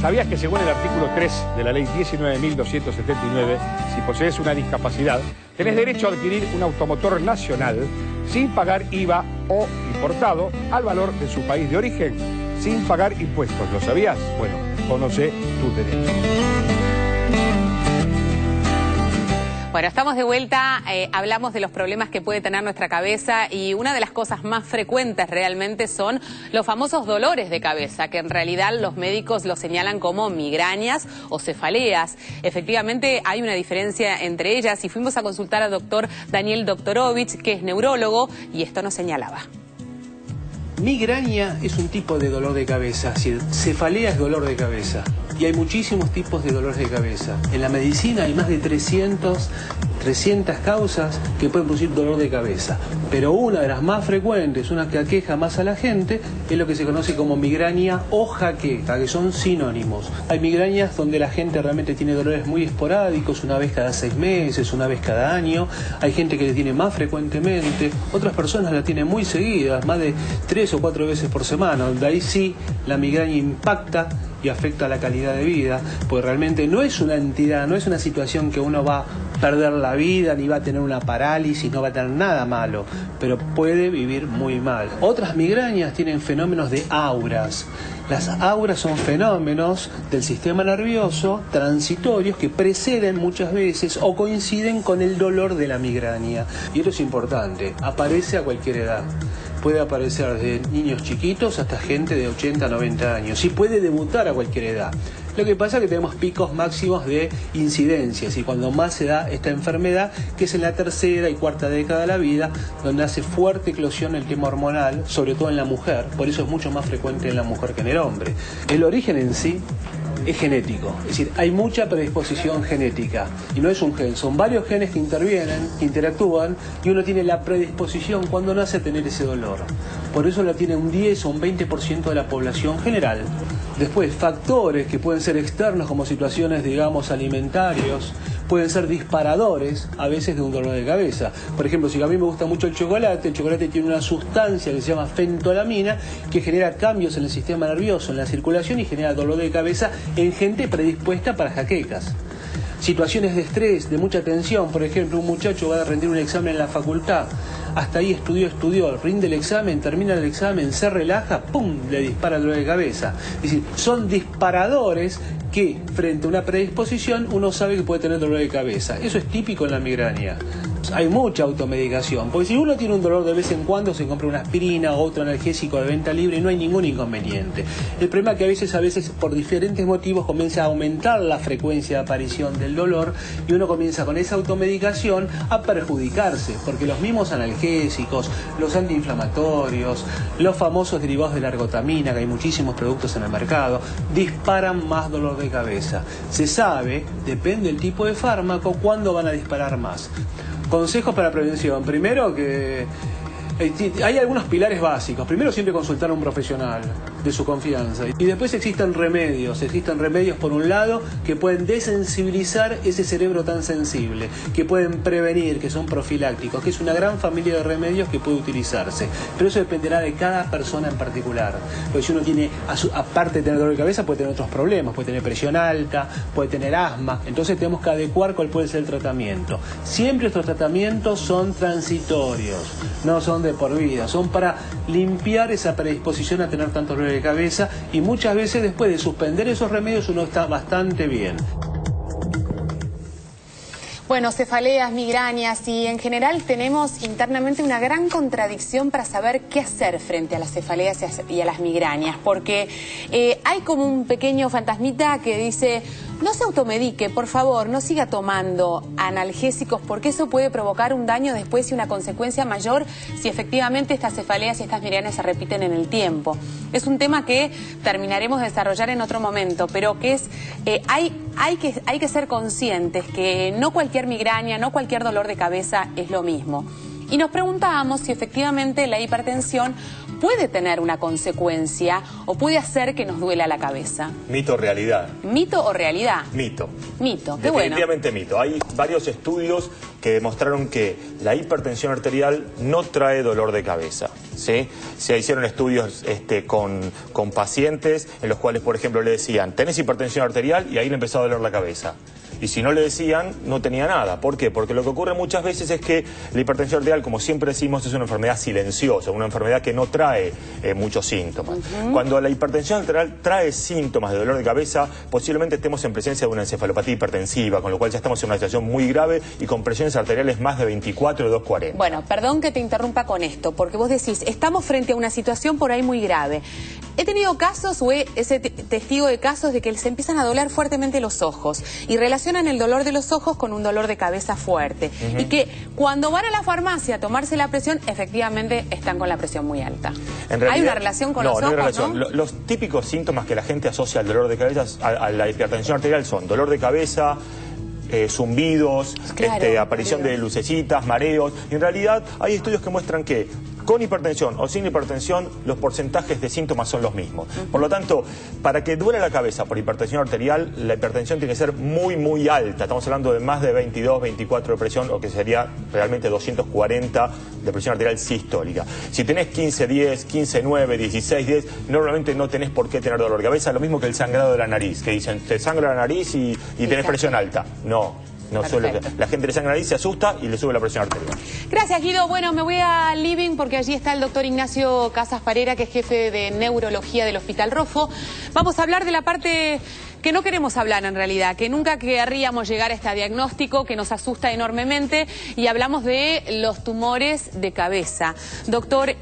¿Sabías que según el artículo 3 de la ley 19.279, si posees una discapacidad, tenés derecho a adquirir un automotor nacional sin pagar IVA o importado al valor de su país de origen, sin pagar impuestos? ¿Lo sabías? Bueno, conoce tus derechos. Bueno, estamos de vuelta, hablamos de los problemas que puede tener nuestra cabeza y una de las cosas más frecuentes realmente son los famosos dolores de cabeza, que en realidad los médicos los señalan como migrañas o cefaleas. Efectivamente hay una diferencia entre ellas y fuimos a consultar al doctor Daniel Doktorovich, que es neurólogo, y esto nos señalaba. Migraña es un tipo de dolor de cabeza, es decir, cefalea es dolor de cabeza. Y hay muchísimos tipos de dolores de cabeza. En la medicina hay más de 300 causas que pueden producir dolor de cabeza. Pero una de las más frecuentes, una que aqueja más a la gente, es lo que se conoce como migraña o jaqueca, que son sinónimos. Hay migrañas donde la gente realmente tiene dolores muy esporádicos, una vez cada 6 meses, una vez cada año. Hay gente que le tiene más frecuentemente, otras personas la tienen muy seguidas, más de 3 o 4 veces por semana, donde ahí sí la migraña impacta y afecta la calidad de vida, porque realmente no es una entidad, no es una situación que uno va a perder la vida, ni va a tener una parálisis, no va a tener nada malo, pero puede vivir muy mal. Otras migrañas tienen fenómenos de auras. Las auras son fenómenos del sistema nervioso transitorios que preceden muchas veces o coinciden con el dolor de la migraña. Y esto es importante, aparece a cualquier edad. Puede aparecer desde niños chiquitos hasta gente de 80, 90 años y puede debutar a cualquier edad. Lo que pasa es que tenemos picos máximos de incidencias y cuando más se da esta enfermedad, que es en la tercera y cuarta década de la vida, donde hace fuerte eclosión el tema hormonal, sobre todo en la mujer, por eso es mucho más frecuente en la mujer que en el hombre. El origen en sí es genético, es decir, hay mucha predisposición genética y no es un gen, son varios genes que intervienen, que interactúan y uno tiene la predisposición cuando nace a tener ese dolor. Por eso la tiene un 10 o un 20% de la población general. Después, factores que pueden ser externos como situaciones, digamos, alimentarios, pueden ser disparadores a veces de un dolor de cabeza. Por ejemplo, si a mí me gusta mucho el chocolate tiene una sustancia que se llama fentolamina que genera cambios en el sistema nervioso, en la circulación y genera dolor de cabeza en gente predispuesta para jaquecas. Situaciones de estrés, de mucha tensión, por ejemplo, un muchacho va a rendir un examen en la facultad, hasta ahí estudió, rinde el examen, termina el examen, se relaja, ¡pum!, le dispara el dolor de cabeza. Es decir, son disparadores que frente a una predisposición uno sabe que puede tener dolor de cabeza. Eso es típico en la migraña. Hay mucha automedicación, porque si uno tiene un dolor de vez en cuando se compra una aspirina o otro analgésico de venta libre y no hay ningún inconveniente. El problema es que a veces por diferentes motivos comienza a aumentar la frecuencia de aparición del dolor y uno comienza con esa automedicación a perjudicarse, porque los mismos analgésicos, los antiinflamatorios, los famosos derivados de la ergotamina, que hay muchísimos productos en el mercado, disparan más dolor de cabeza. Se sabe, depende del tipo de fármaco, cuándo van a disparar más. Consejos para prevención. Primero, que hay algunos pilares básicos. Primero, siempre consultar a un profesional de su confianza. Y después existen remedios por un lado que pueden desensibilizar ese cerebro tan sensible, que pueden prevenir, que son profilácticos, que es una gran familia de remedios que puede utilizarse. Pero eso dependerá de cada persona en particular. Porque si uno tiene, aparte de tener dolor de cabeza, puede tener otros problemas, puede tener presión alta, puede tener asma. Entonces tenemos que adecuar cuál puede ser el tratamiento. Siempre estos tratamientos son transitorios, no son de por vida, son para limpiar esa predisposición a tener tanto dolor de cabeza y muchas veces después de suspender esos remedios uno está bastante bien. Bueno, cefaleas, migrañas y en general tenemos internamente una gran contradicción para saber qué hacer frente a las cefaleas y a las migrañas, porque hay como un pequeño fantasmita que dice: no se automedique, por favor, no siga tomando analgésicos porque eso puede provocar un daño después y una consecuencia mayor si efectivamente estas cefaleas y estas migrañas se repiten en el tiempo. Es un tema que terminaremos de desarrollar en otro momento, pero que es hay que ser conscientes que no cualquier migraña, no cualquier dolor de cabeza es lo mismo. Y nos preguntábamos si efectivamente la hipertensión puede tener una consecuencia o puede hacer que nos duela la cabeza. ¿Mito o realidad? ¿Mito o realidad? Mito. Mito, qué bueno. Definitivamente mito. Hay varios estudios que demostraron que la hipertensión arterial no trae dolor de cabeza. ¿sí? Se hicieron estudios con pacientes en los cuales, por ejemplo, le decían, tenés hipertensión arterial, y ahí le empezó a doler la cabeza. Y si no le decían, no tenía nada. ¿Por qué? Porque lo que ocurre muchas veces es que la hipertensión arterial, como siempre decimos, es una enfermedad silenciosa, una enfermedad que no trae muchos síntomas. Cuando la hipertensión arterial trae síntomas de dolor de cabeza, posiblemente estemos en presencia de una encefalopatía hipertensiva, con lo cual ya estamos en una situación muy grave y con presiones arteriales más de 24 de 240. Bueno, perdón que te interrumpa con esto, porque vos decís, estamos frente a una situación por ahí muy grave. He tenido casos, o ese testigo de casos, de que se empiezan a doler fuertemente los ojos y relacionan el dolor de los ojos con un dolor de cabeza fuerte. Y que cuando van a la farmacia a tomarse la presión, efectivamente están con la presión muy alta. En realidad, ¿hay una relación con los ojos? No hay relación. ¿No? Los típicos síntomas que la gente asocia al dolor de cabeza, a la hipertensión arterial, son dolor de cabeza, zumbidos, claro, aparición de lucecitas, mareos. Y en realidad hay estudios que muestran que con hipertensión o sin hipertensión los porcentajes de síntomas son los mismos. Por lo tanto, para que duele la cabeza por hipertensión arterial, la hipertensión tiene que ser muy, muy alta. Estamos hablando de más de 22, 24 de presión, o que sería realmente 240 de presión arterial sistólica. Si tenés 15, 10, 15, 9, 16, 10, normalmente no tenés por qué tener dolor de cabeza. Lo mismo que el sangrado de la nariz, que dicen, te sangra la nariz y tenés presión alta. No suele. La gente le sangra la nariz, se asusta y le sube la presión arterial. Gracias, Guido. Bueno, me voy al living porque allí está el doctor Ignacio Casas Parera, que es jefe de neurología del Hospital Rojo. Vamos a hablar de la parte que no queremos hablar en realidad, que nunca querríamos llegar a este diagnóstico, que nos asusta enormemente, y hablamos de los tumores de cabeza. Doctor,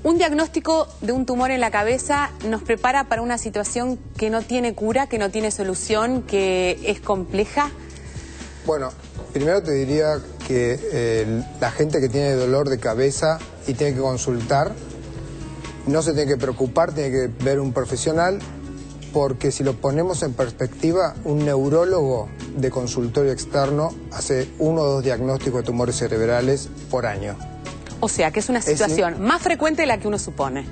un diagnóstico de un tumor en la cabeza nos prepara para una situación que no tiene cura, que no tiene solución, que es compleja. Bueno, primero te diría que la gente que tiene dolor de cabeza y tiene que consultar, no se tiene que preocupar, tiene que ver un profesional, porque si lo ponemos en perspectiva, un neurólogo de consultorio externo hace 1 o 2 diagnósticos de tumores cerebrales por año. O sea, que es una situación más frecuente de la que uno supone.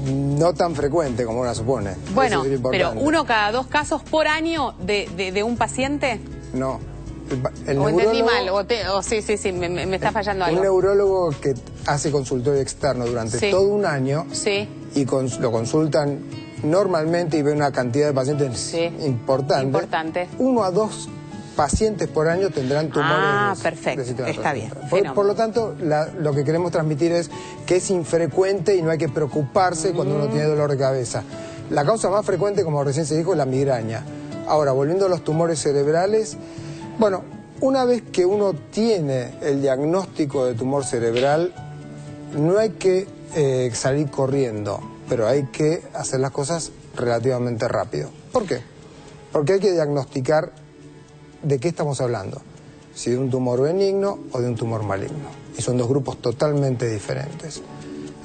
No tan frecuente como uno supone. Bueno, pero 1 cada 2 casos por año de un paciente. No. O entendí mal, o sí, me está fallando algo. Un neurólogo que hace consultorio externo durante todo un año y lo consultan normalmente y ve una cantidad de pacientes importante. 1 a 2 pacientes por año tendrán tumores. Perfecto, está bien. Por lo tanto, lo que queremos transmitir es que es infrecuente y no hay que preocuparse cuando uno tiene dolor de cabeza. La causa más frecuente, como recién se dijo, es la migraña. Ahora, volviendo a los tumores cerebrales, bueno, una vez que uno tiene el diagnóstico de tumor cerebral, no hay que salir corriendo, pero hay que hacer las cosas relativamente rápido. ¿Por qué? Porque hay que diagnosticar de qué estamos hablando, si de un tumor benigno o de un tumor maligno. Y son 2 grupos totalmente diferentes.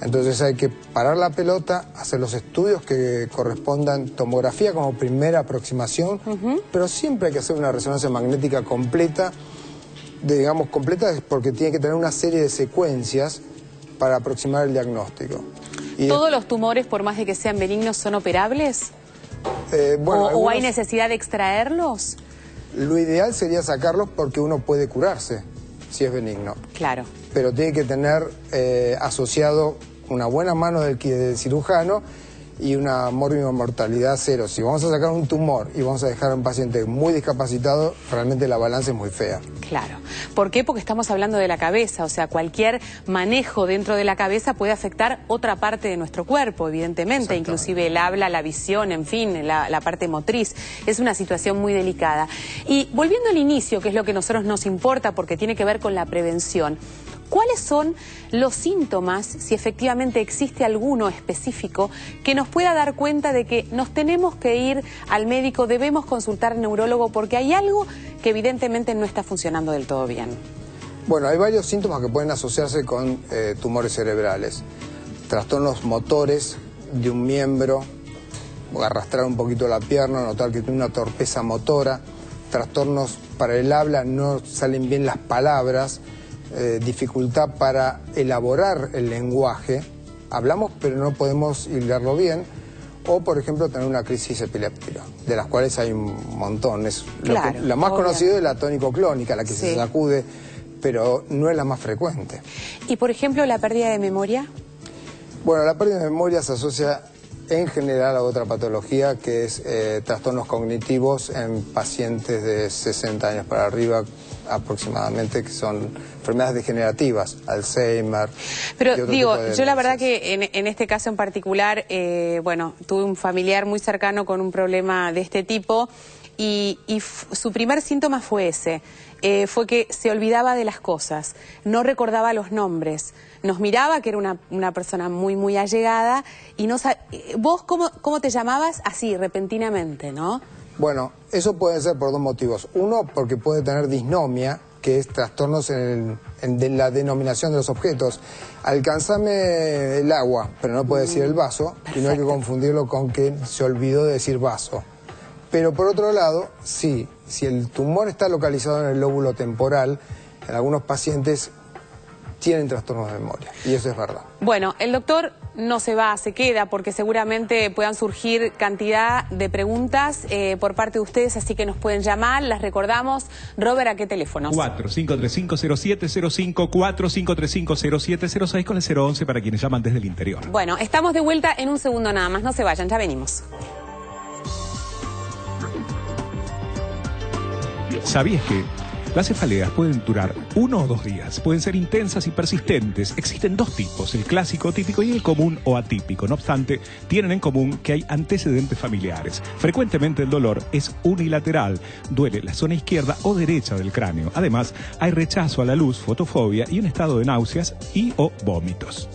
Entonces hay que parar la pelota, hacer los estudios que correspondan, tomografía como primera aproximación, pero siempre hay que hacer una resonancia magnética completa, digamos completa porque tiene que tener una serie de secuencias para aproximar el diagnóstico. ¿Todos los tumores, por más de que sean benignos, son operables? Bueno, ¿O hay necesidad de extraerlos? Lo ideal sería sacarlos porque uno puede curarse si es benigno. Claro. Pero tiene que tener asociado una buena mano del cirujano y una mortalidad 0. Si vamos a sacar un tumor y vamos a dejar a un paciente muy discapacitado, realmente la balanza es muy fea. Claro. ¿Por qué? Porque estamos hablando de la cabeza, o sea, cualquier manejo dentro de la cabeza puede afectar otra parte de nuestro cuerpo, evidentemente, inclusive el habla, la visión, en fin, la parte motriz. Es una situación muy delicada. Y volviendo al inicio, que es lo que a nosotros nos importa porque tiene que ver con la prevención, ¿cuáles son los síntomas, si efectivamente existe alguno específico, que nos pueda dar cuenta de que nos tenemos que ir al médico, debemos consultar al neurólogo porque hay algo que evidentemente no está funcionando del todo bien? Bueno, hay varios síntomas que pueden asociarse con tumores cerebrales. Trastornos motores de un miembro, arrastrar un poquito la pierna, notar que tiene una torpeza motora, trastornos para el habla, no salen bien las palabras, dificultad para elaborar el lenguaje, hablamos pero no podemos hilarlo bien, o por ejemplo tener una crisis epiléptica, de las cuales hay un montón. La más conocida es la tónico-clónica, la que se sacude pero no es la más frecuente. Y por ejemplo, la pérdida de memoria. Bueno, la pérdida de memoria se asocia en general a otra patología que es trastornos cognitivos en pacientes de 60 años para arriba aproximadamente, que son enfermedades degenerativas, Alzheimer. Pero digo, yo la verdad que en este caso en particular, bueno, tuve un familiar muy cercano con un problema de este tipo y su primer síntoma fue ese. Fue que se olvidaba de las cosas, no recordaba los nombres, nos miraba que era una persona muy allegada y no ¿Vos cómo te llamabas? Así, repentinamente, ¿no? Bueno, eso puede ser por dos motivos. Uno, porque puede tener disnomia, que es trastornos en la denominación de los objetos. Alcanzame el agua, pero no puede decir el vaso, perfecto. Y no hay que confundirlo con que se olvidó de decir vaso. Pero por otro lado, sí, si el tumor está localizado en el lóbulo temporal, en algunos pacientes tienen trastornos de memoria, y eso es verdad. Bueno, el doctor no se va, se queda, porque seguramente puedan surgir cantidad de preguntas por parte de ustedes, así que nos pueden llamar, las recordamos. Robert, ¿a qué teléfonos? 4535-0705, 4535-0706 con el 011 para quienes llaman desde el interior. Bueno, estamos de vuelta en un segundo nada más, no se vayan, ya venimos. ¿Sabías que las cefaleas pueden durar 1 o 2 días? Pueden ser intensas y persistentes. Existen 2 tipos, el clásico, típico y el común o atípico. No obstante, tienen en común que hay antecedentes familiares. Frecuentemente el dolor es unilateral. Duele la zona izquierda o derecha del cráneo. Además, hay rechazo a la luz, fotofobia y un estado de náuseas y o vómitos.